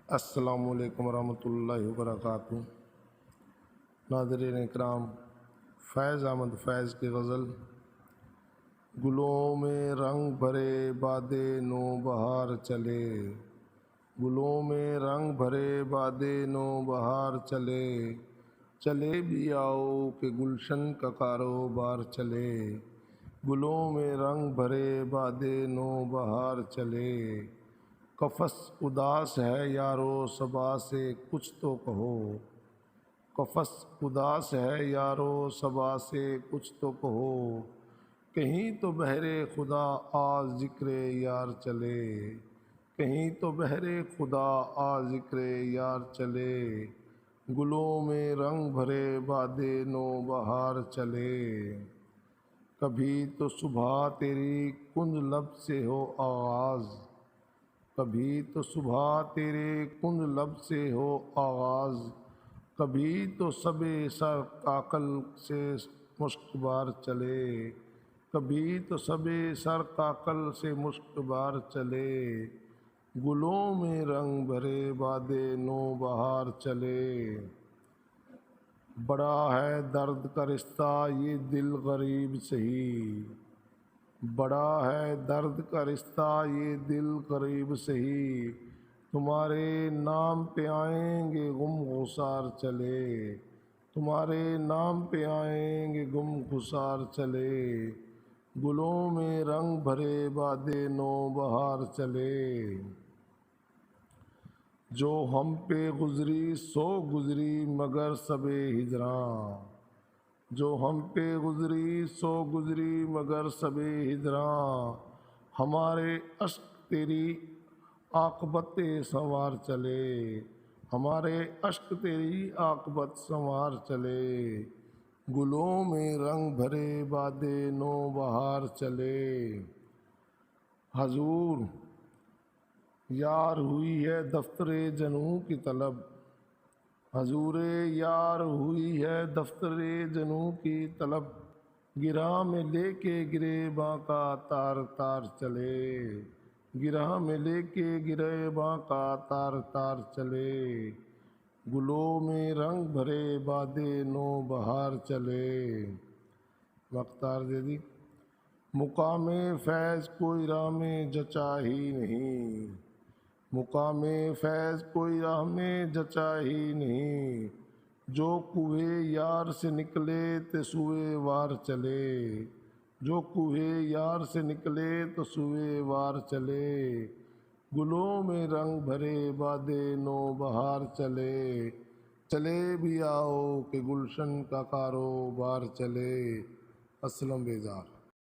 السلام علیکم ورحمۃ اللہ وبرکاتہ۔ ناظرین اکرام، فیض احمد فیض کی غزل۔ گلوں میں رنگ بھرے باد نو بہار چلے، گلوں میں رنگ بھرے باد نو بہار چلے، چلے بھی آؤ کہ گلشن کا کاروبار چلے، گلوں میں رنگ بھرے باد نو بہار چلے۔ قفس اداس ہے یارو صبا سے کچھ تو کہو، قفس اداس ہے یارو صبا سے کچھ تو کہو، کہیں تو بہر خدا آ ذکر یار چلے، کہیں تو بہر خدا آ ذکر یار چلے، گلوں میں رنگ بھرے باد نو بہار چلے۔ کبھی تو صبح تیری کنج لب سے ہو آغاز، کبھی تو صبح تیرے کنج لب سے ہو آغاز، کبھی تو سب سر کاکل سے مشک بار چلے، کبھی تو سب سر کاکل سے مشک بار چلے، گلوں میں رنگ بھرے باد نو بہار چلے۔ بڑا ہے درد کا رشتہ یہ دل غریب سہی، بڑا ہے درد کا رشتہ یہ دل غریب سہی، تمہارے نام پہ آئیں گے غم گسار چلے، تمہارے نام پہ آئیں گے غم گسار چلے، گلوں میں رنگ بھرے باد نو بہار چلے۔ جو ہم پہ گزری سو گزری مگر سب ہجراں، جو ہم پہ گزری سو گزری مگر سب ہجراں، ہمارے اشک تیری عاقبت سنوار چلے، ہمارے اشک تیری عاقبت سنوار چلے، گلوں میں رنگ بھرے باد نو بہار چلے۔ حضور یار ہوئی ہے دفتر جنوں کی طلب، حضور یار ہوئی ہے دفتر جنوں کی طلب، گرہ میں لے کے گریباں کا تار تار چلے، گرہ میں لے کے گریباں کا تار تار چلے، گلوں میں رنگ بھرے باد نو بہار چلے۔ مختار دے دی۔ مقام فیض کوئی راہ میں جچا ہی نہیں، مقام فیض کوئی راہ میں جچا ہی نہیں، جو کوہ یار سے نکلے تے سوئے وار چلے، جو کوہ یار سے نکلے تو سوئے وار چلے، گلوں میں رنگ بھرے باد نو بہار چلے، چلے بھی آؤ کہ گلشن کا کاروبار چلے۔ اسلم بیزار۔